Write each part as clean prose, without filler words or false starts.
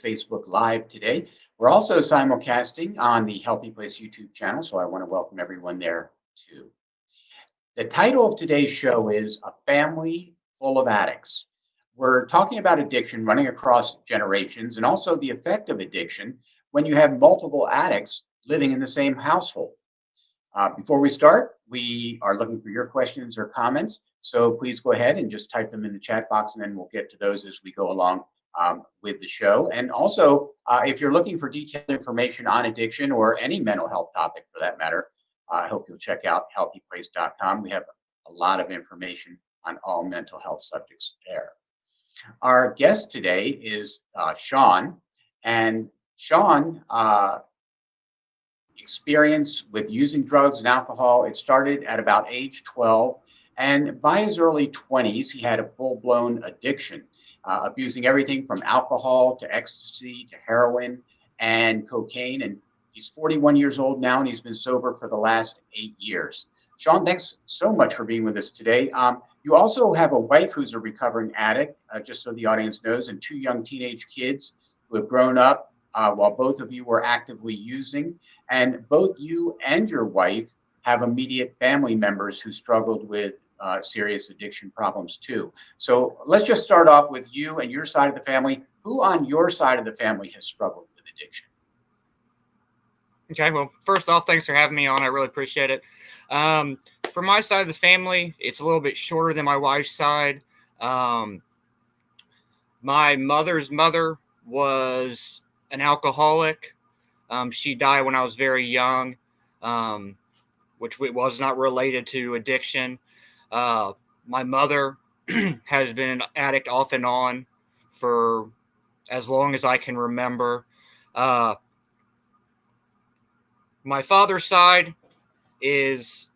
Facebook Live today. We're also simulcasting on the Healthy Place YouTube channel, so I want to welcome everyone there too. The title of today's show is A Family Full of Addicts. We're talking about addiction running across generations and also the effect of addiction when you have multiple addicts living in the same household. Before we start, we are looking for your questions or comments. So please go ahead and just type them in the chat box, and then we'll get to those as we go along with the show. And also, if you're looking for detailed information on addiction or any mental health topic for that matter, I hope you'll check out healthyplace.com. We have a lot of information on all mental health subjects there. Our guest today is Sean, and Sean experience with using drugs and alcohol. It started at about age 12, and by his early 20s, he had a full-blown addiction, abusing everything from alcohol to ecstasy to heroin and cocaine. And he's 41 years old now, and he's been sober for the last 8 years. Sean, thanks so much for being with us today. You also have a wife who's a recovering addict, just so the audience knows, and 2 young teenage kids who have grown up while both of you were actively using. And both you and your wife have immediate family members who struggled with serious addiction problems too. So let's just start off with you and your side of the family. Who on your side of the family has struggled with addiction? Okay, well, first off, thanks for having me on. I really appreciate it. For my side of the family, it's a little bit shorter than my wife's side. My mother's mother was an alcoholic. She died when I was very young, which was not related to addiction. My mother has been an addict off and on for as long as I can remember. My father's side is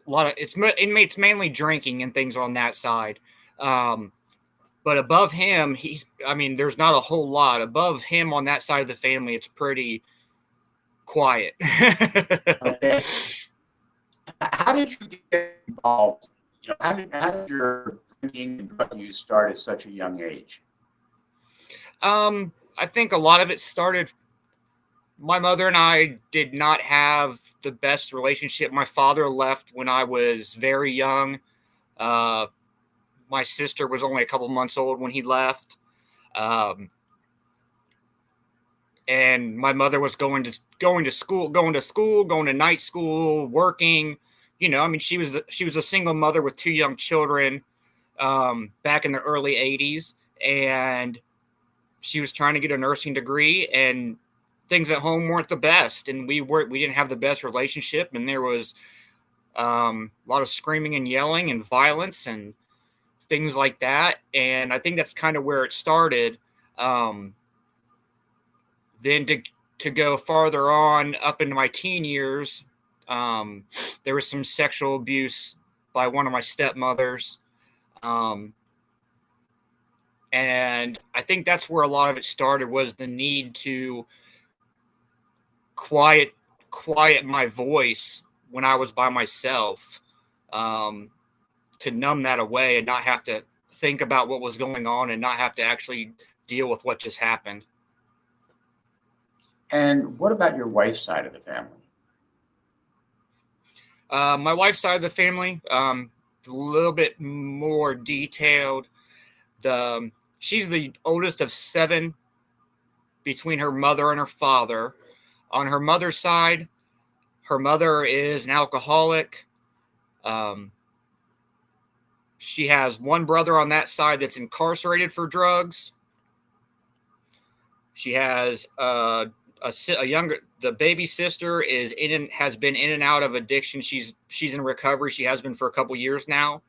it's mainly drinking and things on that side. But above him, there's not a whole lot. Above him on that side of the family, it's pretty quiet. Okay. How did you get involved? How did your drinking and drug use start at such a young age? I think a lot of it started. My mother and I did not have the best relationship. My father left when I was very young. My sister was only a couple months old when he left. And my mother was going to school, going to night school, working. She was a single mother with 2 young children back in the early 80s. And she was trying to get a nursing degree, and things at home weren't the best. And we didn't have the best relationship. And there was a lot of screaming and yelling and violence and things like that. And I think that's kind of where it started. Then to go farther on up into my teen years, there was some sexual abuse by one of my stepmothers. And I think that's where a lot of it started, was the need to quiet my voice when I was by myself, to numb that away and not have to think about what was going on and not have to actually deal with what just happened. And what about your wife's side of the family? My wife's side of the family, a little bit more detailed. She's the oldest of 7 between her mother and her father. On her mother's side, her mother is an alcoholic. She has one brother on that side that's incarcerated for drugs. She has the baby sister has been in and out of addiction. She's in recovery. She has been for a couple years now.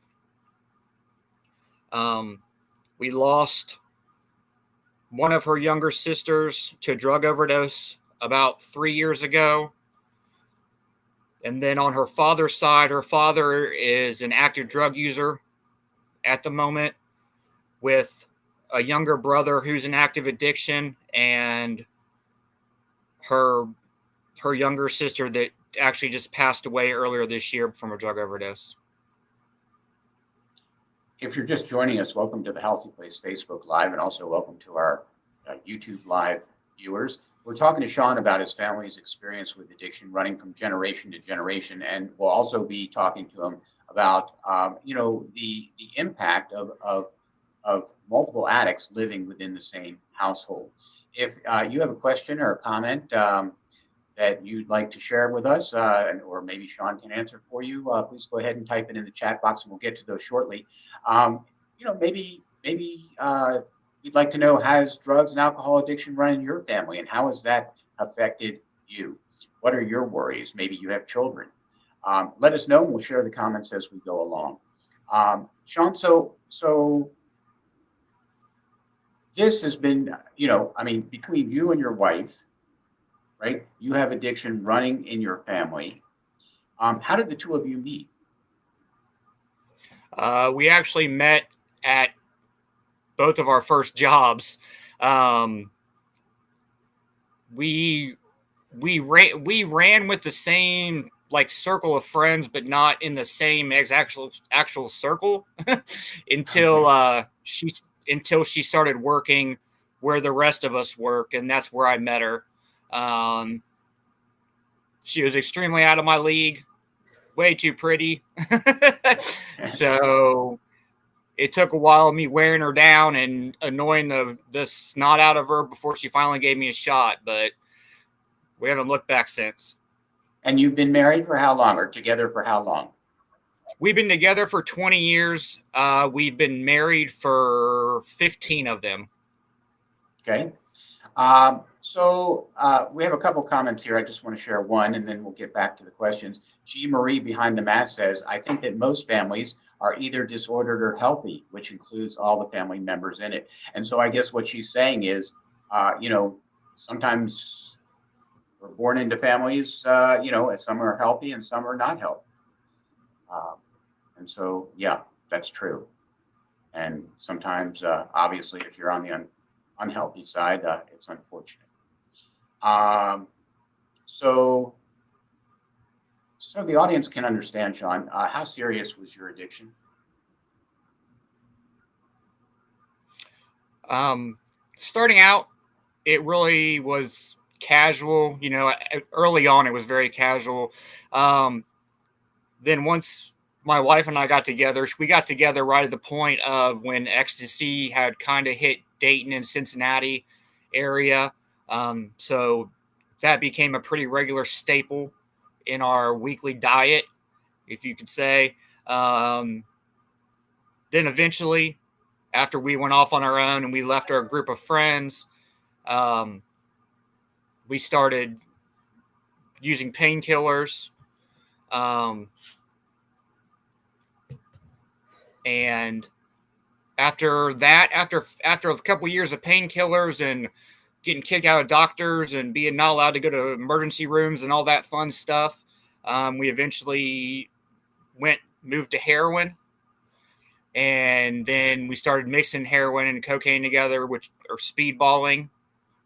We lost one of her younger sisters to a drug overdose about 3 years ago. And then on her father's side, her father is an active drug user at the moment, with a younger brother who's in active addiction, and her younger sister that actually just passed away earlier this year from a drug overdose. If you're just joining us, welcome to the Healthy Place Facebook Live, and also welcome to our YouTube Live viewers. We're talking to Sean about his family's experience with addiction running from generation to generation, and we'll also be talking to him about, the impact of multiple addicts living within the same household. If you have a question or a comment that you'd like to share with us, or maybe Sean can answer for you, please go ahead and type it in the chat box, and we'll get to those shortly. Maybe you'd like to know, has drugs and alcohol addiction run in your family, and how has that affected you? What are your worries? Maybe you have children. Let us know, and we'll share the comments as we go along. Sean, so this has been, between you and your wife, right? You have addiction running in your family. How did the two of you meet? We actually met at both of our first jobs. We ran with the same circle of friends, but not in the same actual circle until she started working where the rest of us work, and that's where I met her. She was extremely out of my league, way too pretty. So it took a while of me wearing her down and annoying the snot out of her before she finally gave me a shot, but we haven't looked back since. And you've been married for how long, or together for how long? We've been together for 20 years. We've been married for 15 of them. Okay. So we have a couple comments here. I just want to share one, and then we'll get back to the questions. G. Marie behind the mask says, I think that most families are either disordered or healthy, which includes all the family members in it. And so I guess what she's saying is, sometimes we're born into families, some are healthy and some are not healthy. And so, yeah, that's true. And sometimes, obviously, if you're on the unhealthy side, it's unfortunate. So the audience can understand, Sean, how serious was your addiction? Starting out, it really was casual. Early on, it was very casual. Then once my wife and I got together, we got together right at the point of when ecstasy had kind of hit Dayton and Cincinnati area. So that became a pretty regular staple in our weekly diet, if you could say. Then eventually, after we went off on our own and we left our group of friends, we started using painkillers. And after that, after a couple years of painkillers and getting kicked out of doctors and being not allowed to go to emergency rooms and all that fun stuff, we eventually moved to heroin. And then we started mixing heroin and cocaine together, which are speedballing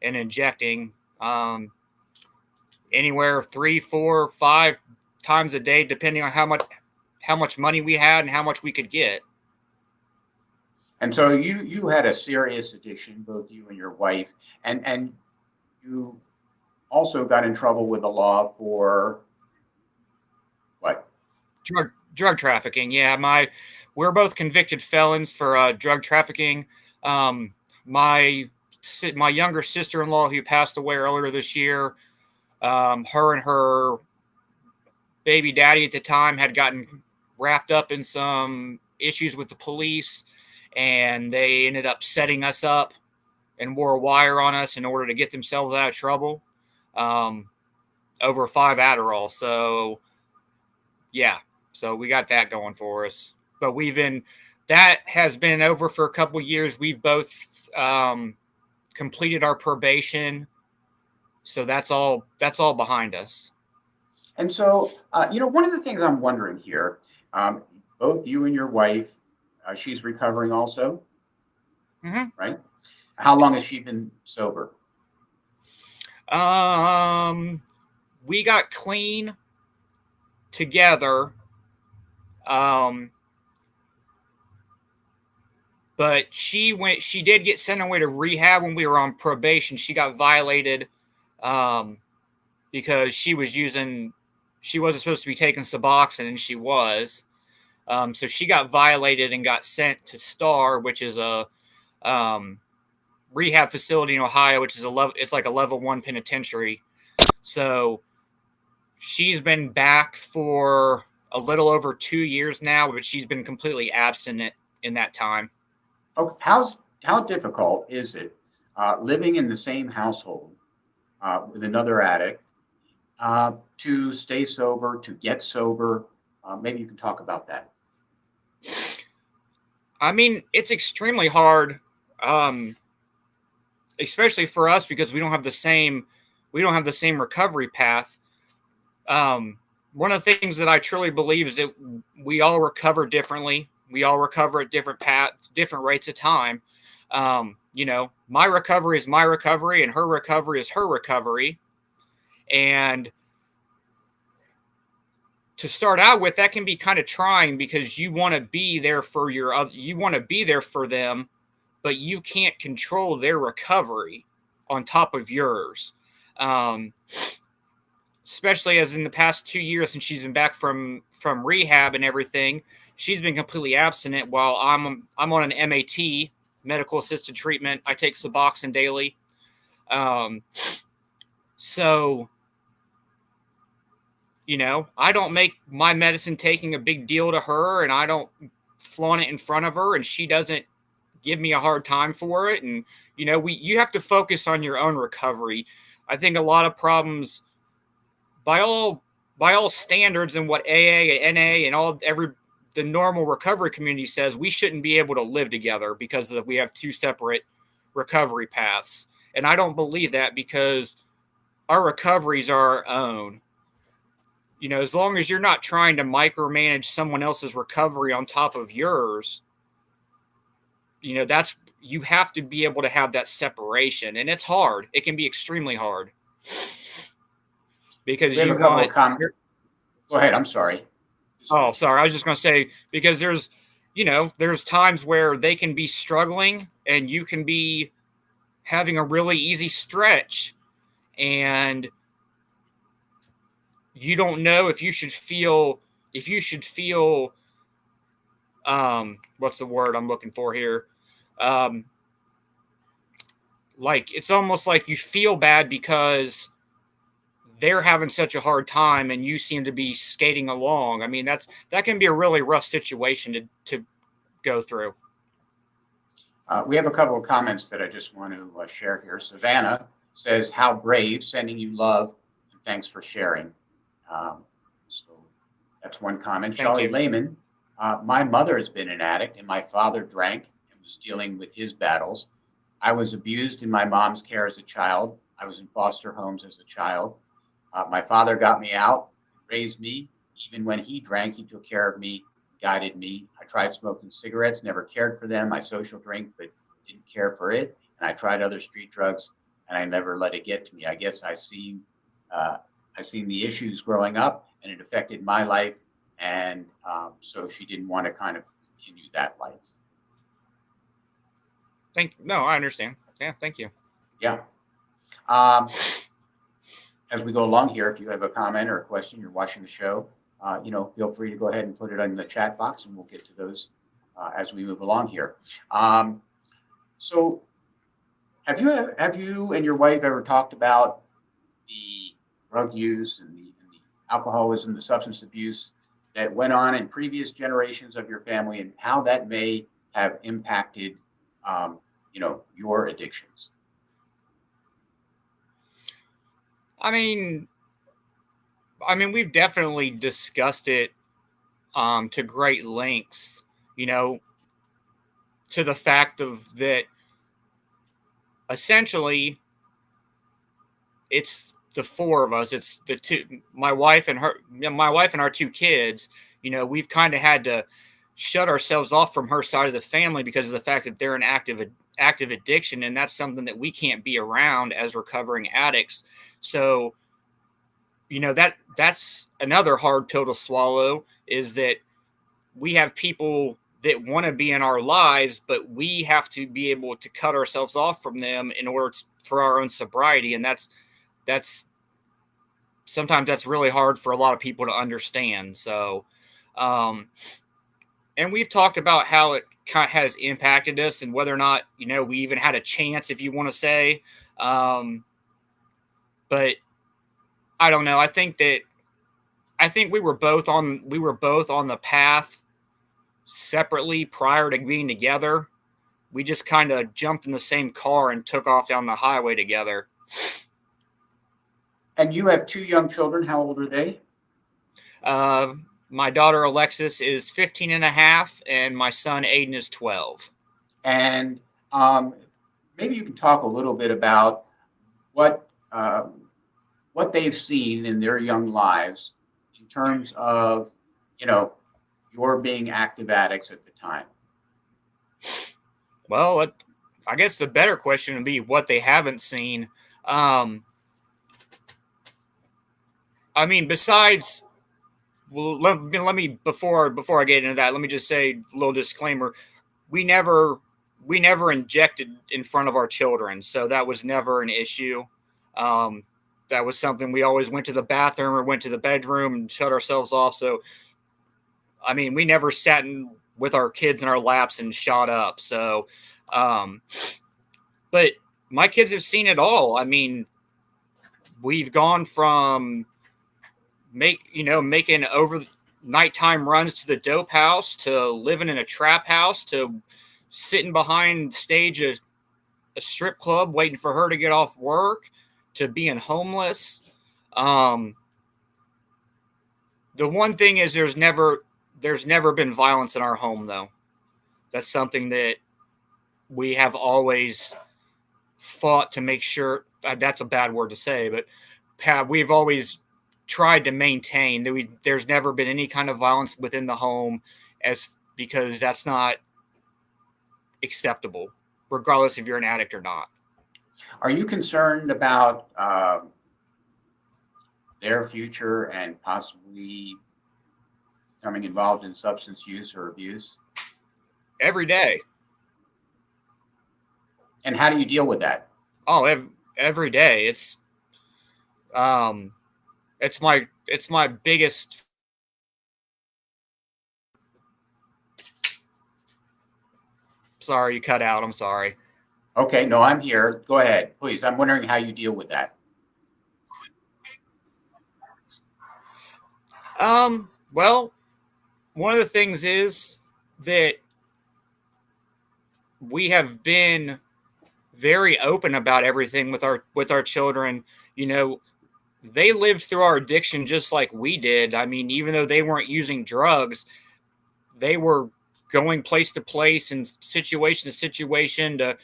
and injecting anywhere 3, 4, 5 times a day, depending on how much money we had and how much we could get. And so you had a serious addiction, both you and your wife, and you also got in trouble with the law for what? Drug trafficking. Yeah, we're both convicted felons for drug trafficking. My younger sister-in-law, who passed away earlier this year, her and her baby daddy at the time had gotten wrapped up in some issues with the police, and they ended up setting us up and wore a wire on us in order to get themselves out of trouble over 5 Adderall. So, yeah, so we got that going for us. But that has been over for a couple of years. We've both completed our probation. So that's all behind us. And so, one of the things I'm wondering here, both you and your wife, she's recovering also, right? How long has she been sober? We got clean together But she did get sent away to rehab when we were on probation. She got violated because she wasn't supposed to be taking Suboxone, and she was. So she got violated and got sent to STAR, which is a rehab facility in Ohio, which is it's like a level 1 penitentiary. So she's been back for a little over 2 years now, but she's been completely abstinent in that time. Okay, how difficult is it living in the same household with another addict to stay sober, to get sober? Maybe you can talk about that. I mean, it's extremely hard, especially for us because we don't have the same recovery path. One of the things that I truly believe is that we all recover differently. We all recover at different rates of time. My recovery is my recovery, and her recovery is her recovery. And to start out with, that can be kind of trying because you want to be there for them, but you can't control their recovery on top of yours. Especially as in the past 2 years since she's been back from rehab and everything, she's been completely abstinent while I'm on an MAT, medical assisted treatment. I take Suboxone daily. So, I don't make my medicine taking a big deal to her, and I don't flaunt it in front of her, and she doesn't give me a hard time for it. And, you have to focus on your own recovery. I think a lot of problems by all standards and what AA and NA and the normal recovery community says, we shouldn't be able to live together because we have two separate recovery paths. And I don't believe that because our recoveries are our own. As long as you're not trying to micromanage someone else's recovery on top of yours, you have to be able to have that separation. And it's hard. It can be extremely hard. Because Go ahead. I'm sorry. Oh, sorry. I was just going to say, because there's times where they can be struggling and you can be having a really easy stretch, and you don't know if you should feel, what's the word I'm looking for here? Like, it's almost like you feel bad because they're having such a hard time and you seem to be skating along. I mean, that can be a really rough situation to go through. We have a couple of comments that I just want to share here. Savannah says, "How brave, sending you love, and thanks for sharing." So that's one comment. Charlie Lehman, "My mother has been an addict and my father drank and was dealing with his battles. I was abused in my mom's care as a child. I was in foster homes as a child. My father got me out, raised me. Even when he drank, he took care of me, guided me. I tried smoking cigarettes, never cared for them. I social drink, but didn't care for it. And I tried other street drugs, and I never let it get to me. I guess I've seen the issues growing up, and it affected my life. And so she didn't want to kind of continue that life." No, I understand. Yeah, thank you. Yeah. As we go along here, if you have a comment or a question, you're watching the show, feel free to go ahead and put it in the chat box, and we'll get to those as we move along here. So have you and your wife ever talked about the drug use and the alcoholism, the substance abuse that went on in previous generations of your family, and how that may have impacted, your addictions? I mean, we've definitely discussed it to great lengths, to the fact of that essentially it's the four of us. It's the two, my wife and our two kids. We've kind of had to shut ourselves off from her side of the family because of the fact that they're an active addiction, and that's something that we can't be around as recovering addicts. So, that's another hard pill to swallow, is that we have people that want to be in our lives, but we have to be able to cut ourselves off from them in order for our own sobriety. And that's sometimes that's really hard for a lot of people to understand. So, and we've talked about how it kind of has impacted us and whether or not, we even had a chance, if you want to say. But I don't know. I think we were both on the path separately prior to being together. We just kind of jumped in the same car and took off down the highway together. And you have 2 young children. How old are they? My daughter Alexis is 15 and a half, and my son Aiden is 12. And maybe you can talk a little bit about what they've seen in their young lives in terms of, your being active addicts at the time. Well, I guess the better question would be what they haven't seen. I mean, besides, well, let me before I get into that, let me just say a little disclaimer: we never injected in front of our children, so that was never an issue. That was something we always went to the bathroom or went to the bedroom and shut ourselves off. So, I mean, we never sat with our kids in our laps and shot up. So, but my kids have seen it all. I mean, we've gone from making over nighttime runs to the dope house, to living in a trap house, to sitting behind stage a strip club waiting for her to get off work, to being homeless. The one thing is there's never been violence in our home, though. That's something that we have always fought to make sure. That's a bad word to say, but we've always tried to maintain that there's never been any kind of violence within the home, because that's not acceptable, regardless if you're an addict or not. Are you concerned about their future and possibly becoming involved in substance use or abuse? Every day. And how do you deal with that? Oh, every day. It's my biggest. Sorry, you cut out. I'm sorry. Okay, no, I'm here. Go ahead, please. I'm wondering how you deal with that. Well, one of the things is that we have been very open about everything with our children. They lived through our addiction just like we did. I mean, even though they weren't using drugs, they were going place to place and situation to situation, to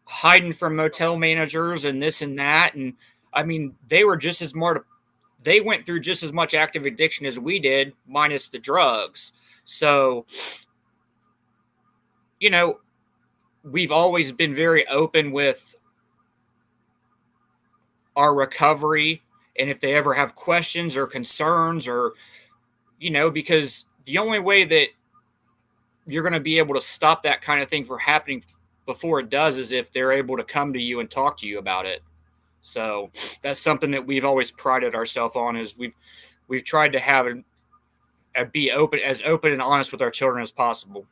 hiding from motel managers and this and that. And I mean, they were just as smart. They went through just as much active addiction as we did, minus the drugs. So, we've always been very open with our recovery. And if they ever have questions or concerns, or, because the only way that you're going to be able to stop that kind of thing from happening before it does is if they're able to come to you and talk to you about it. So that's something that we've always prided ourselves on, is we've tried to have be open and honest with our children as possible.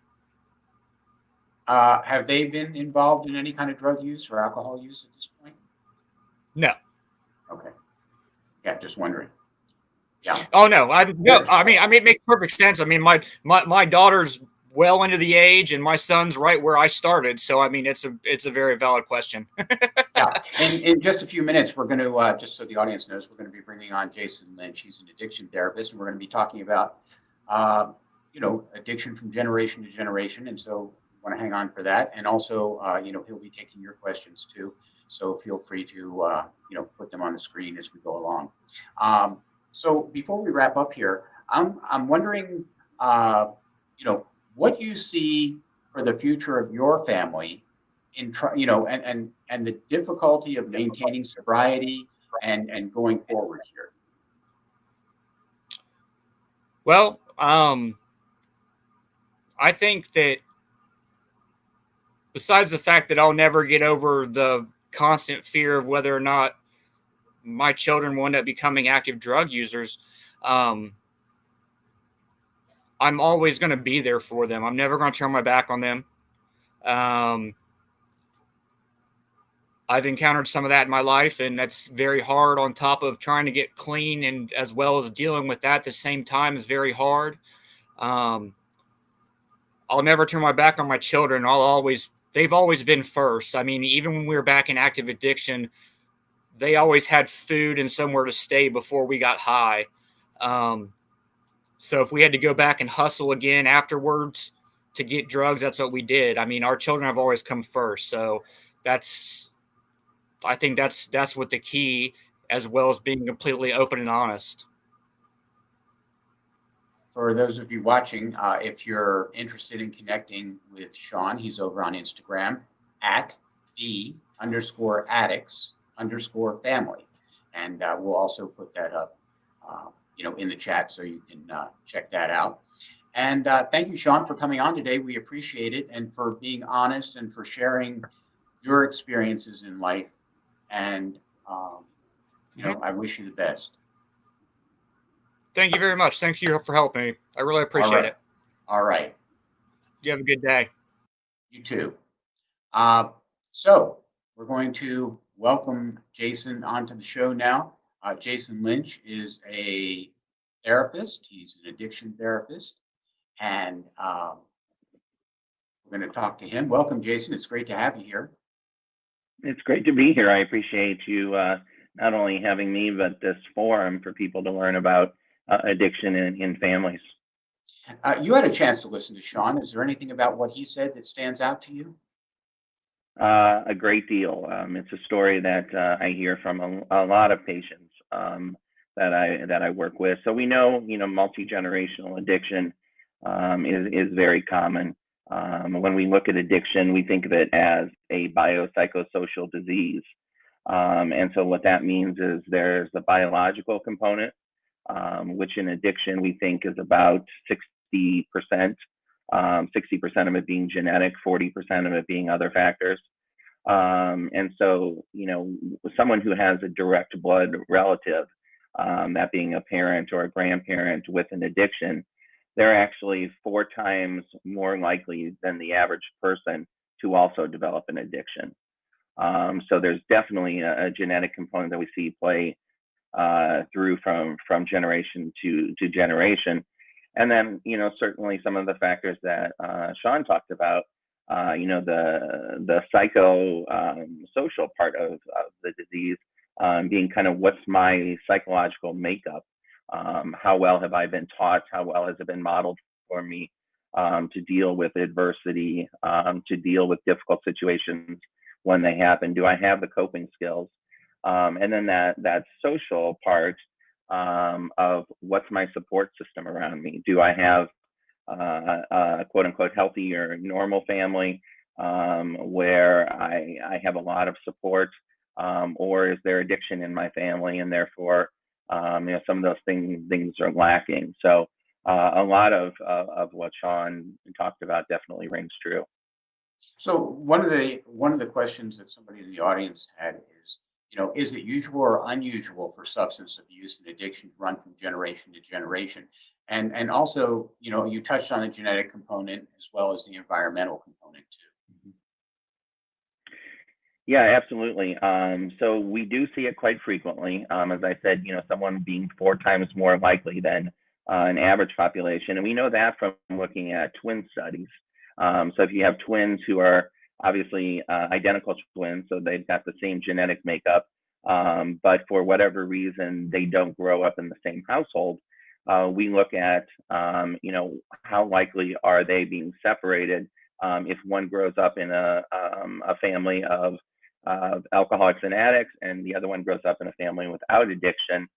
Have they been involved in any kind of drug use or alcohol use at this point? No. Okay. Yeah, just wondering. Yeah. Oh no. I mean, it makes perfect sense. I mean, my daughter's well into the age, and my son's right where I started. So I mean, it's a very valid question. Yeah. And in just a few minutes, we're going to just so the audience knows, we're going to be bringing on Jason Lynch. He's an addiction therapist, and we're going to be talking about addiction from generation to generation. And so want to hang on for that. And also, he'll be taking your questions too. So feel free to, put them on the screen as we go along. So before we wrap up here, I'm wondering, what you see for the future of your family and the difficulty of maintaining sobriety and going forward here. Well, I think that besides the fact that I'll never get over the constant fear of whether or not my children will end up becoming active drug users, um, I'm always going to be there for them. I'm never going to turn my back on them. Um, I've encountered some of that in my life, and that's very hard. On top of trying to get clean, and as well as dealing with that at the same time, is very hard. Um, I'll never turn my back on my children. They've always been first. I mean, even when we were back in active addiction, they always had food and somewhere to stay before we got high. Um, so if we had to go back and hustle again afterwards to get drugs, that's what we did. I mean, our children have always come first. So that's, I think that's what the key, as well as being completely open and honest. For those of you watching, if you're interested in connecting with Sean, he's over on Instagram at the_addicts_family. And we'll also put that up, in the chat so you can check that out. And thank you, Sean, for coming on today. We appreciate it, and for being honest and for sharing your experiences in life. And, I wish you the best. Thank you very much. Thank you for helping me. I really appreciate it. All right. You have a good day. You too. So we're going to welcome Jason onto the show now. Jason Lynch is a therapist. He's an addiction therapist, and we're going to talk to him. Welcome, Jason. It's great to have you here. It's great to be here. I appreciate you not only having me, but this forum for people to learn about addiction in families. You had a chance to listen to Sean. Is there anything about what he said that stands out to you? A great deal. It's a story that I hear from a lot of patients that I work with. So we know, multi-generational addiction is very common. When we look at addiction, we think of it as a biopsychosocial disease. And so what that means is there's a biological component, which in addiction we think is about 60%, 60% of it being genetic, 40% of it being other factors. And so, someone who has a direct blood relative, that being a parent or a grandparent with an addiction, they're actually 4 times more likely than the average person to also develop an addiction. So there's definitely a genetic component that we see play through from generation to generation. And then, certainly some of the factors that Sean talked about, the psycho social part of the disease being kind of what's my psychological makeup? How well have I been taught? How well has it been modeled for me to deal with adversity, to deal with difficult situations when they happen? Do I have the coping skills? And then that social part of what's my support system around me? Do I have a quote unquote healthy or normal family where I have a lot of support, or is there addiction in my family and therefore some of those things are lacking? So a lot of what Sean talked about definitely rings true. So one of the questions that somebody in the audience had is it usual or unusual for substance abuse and addiction to run from generation to generation? And also, you touched on the genetic component as well as the environmental component too. Yeah, absolutely. So we do see it quite frequently. As I said, someone being 4 times more likely than an average population. And we know that from looking at twin studies. So if you have twins who are obviously identical twins, so they've got the same genetic makeup, but for whatever reason, they don't grow up in the same household, we look at, how likely are they being separated if one grows up in a family of alcoholics and addicts and the other one grows up in a family without addiction.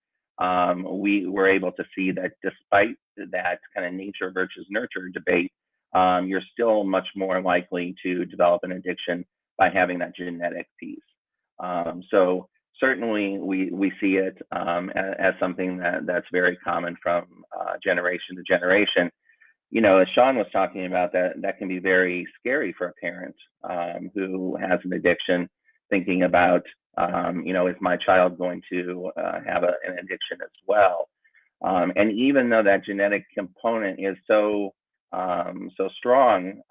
We were able to see that despite that kind of nature versus nurture debate, you're still much more likely to develop an addiction by having that genetic piece. So certainly we see it as something that's very common from generation to generation. as Sean was talking about, that can be very scary for a parent who has an addiction, thinking about, is my child going to have an addiction as well? And even though that genetic component is so strong,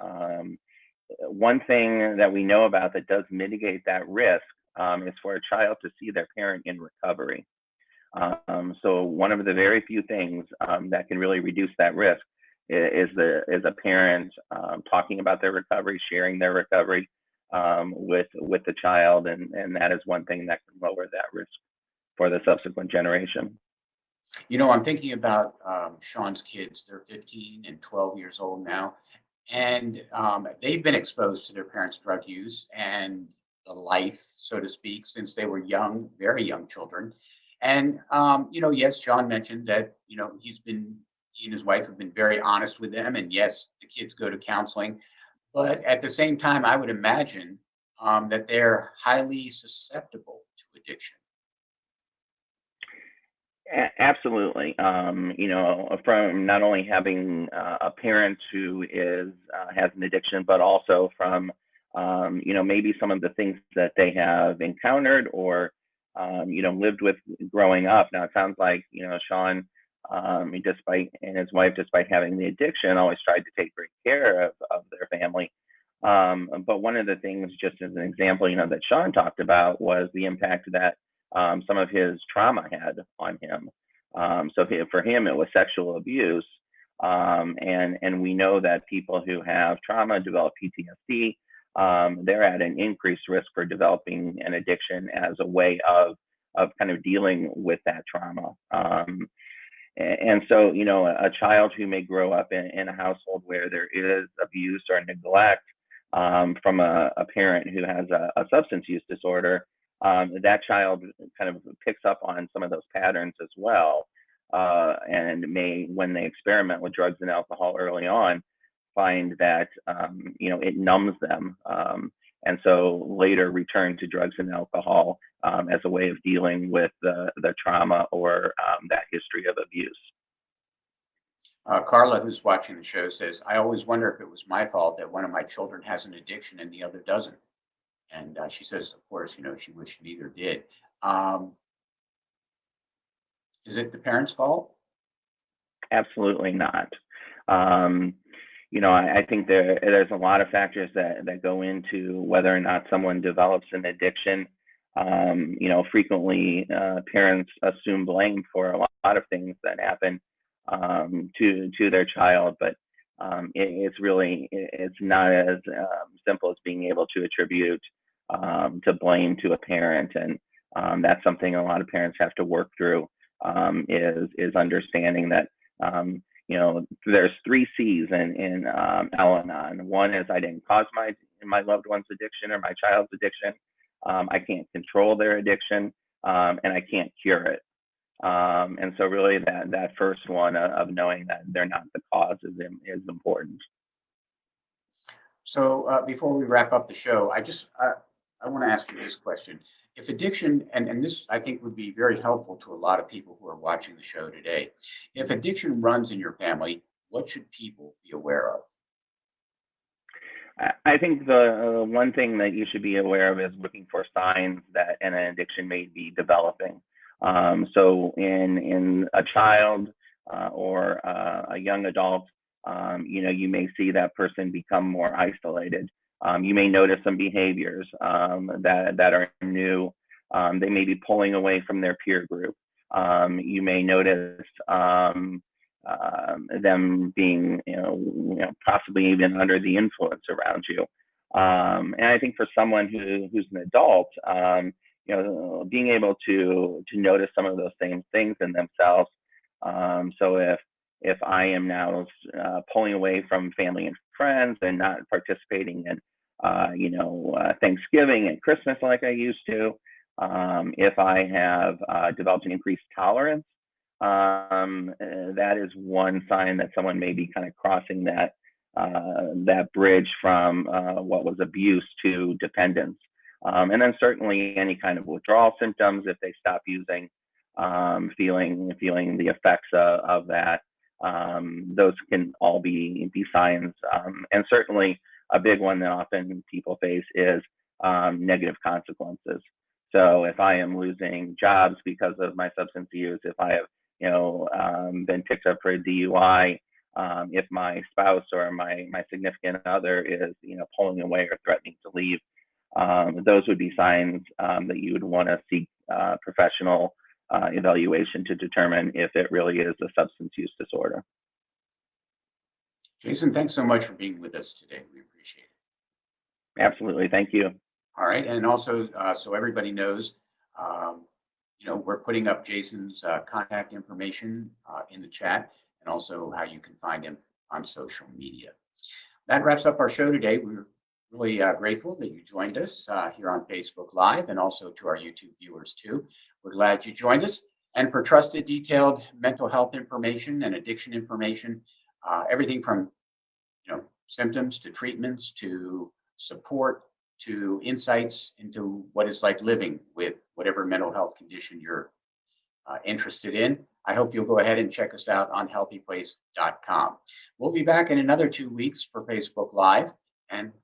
one thing that we know about that does mitigate that risk is for a child to see their parent in recovery. So one of the very few things that can really reduce that risk is a parent talking about their recovery, sharing their recovery with the child, and that is one thing that can lower that risk for the subsequent generation. I'm thinking about Sean's kids. They're 15 and 12 years old now, and they've been exposed to their parents' drug use and the life, so to speak, since they were young, very young children. And yes, Sean mentioned that he and his wife have been very honest with them, and yes, the kids go to counseling. But at the same time, I would imagine that they're highly susceptible to addiction. Absolutely. From not only having a parent who has an addiction, but also from maybe some of the things that they have encountered or lived with growing up. Now it sounds like Sean, despite and his wife, despite having the addiction, always tried to take great care of their family. But one of the things, just as an example, that Sean talked about was the impact that some of his trauma had on him. For him, it was sexual abuse. And we know that people who have trauma develop PTSD. They're at an increased risk for developing an addiction as a way of kind of dealing with that trauma. And so, a child who may grow up in a household where there is abuse or neglect from a parent who has a substance use disorder, that child kind of picks up on some of those patterns as well, and may, when they experiment with drugs and alcohol early on, find that it numbs them, and so later return to drugs and alcohol as a way of dealing with the trauma or that history of abuse. Carla, who's watching the show, says, "I always wonder if it was my fault that one of my children has an addiction and the other doesn't." And she says, of course, she wished neither did. Um, is it the parents' fault? Absolutely not. Um, I think there's a lot of factors that go into whether or not someone develops an addiction. Frequently parents assume blame for a lot of things that happen to their child, but it's not as simple as being able to attribute to blame to a parent, and that's something a lot of parents have to work through. Is understanding that there's 3 C's in Al-Anon. One is I didn't cause my loved one's addiction or my child's addiction. I can't control their addiction, and I can't cure it. And so really that first one of knowing that they're not the cause is important. So before we wrap up the show, I want to ask you this question. If addiction, and this I think would be very helpful to a lot of people who are watching the show today, if addiction runs in your family, what should people be aware of? I think the one thing that you should be aware of is looking for signs that an addiction may be developing. So in a child or a young adult, you may see that person become more isolated. You may notice some behaviors that are new. They may be pulling away from their peer group. You may notice them being, possibly even under the influence around you. And I think for someone who's an adult, being able to notice some of those same things in themselves. So if I am now pulling away from family and friends and not participating in, Thanksgiving and Christmas like I used to, if I have developed an increased tolerance, that is one sign that someone may be kind of crossing that bridge from what was abuse to dependence. And then certainly any kind of withdrawal symptoms if they stop using, feeling the effects of that. those can all be signs. And certainly a big one that often people face is negative consequences. So if I am losing jobs because of my substance use, if I have, been picked up for a DUI, if my spouse or my significant other is, pulling away or threatening to leave, those would be signs that you would want to seek professional evaluation to determine if it really is a substance use disorder. Jason, thanks so much for being with us today. We appreciate it. Absolutely. Thank you. All right. And also, so everybody knows, we're putting up Jason's contact information in the chat, and also how you can find him on social media. That wraps up our show today. We're really grateful that you joined us here on Facebook Live, and also to our YouTube viewers too. We're glad you joined us. And for trusted, detailed mental health information and addiction information, everything from symptoms to treatments to support to insights into what it's like living with whatever mental health condition you're interested in, I hope you'll go ahead and check us out on healthyplace.com. We'll be back in another 2 weeks for Facebook Live, and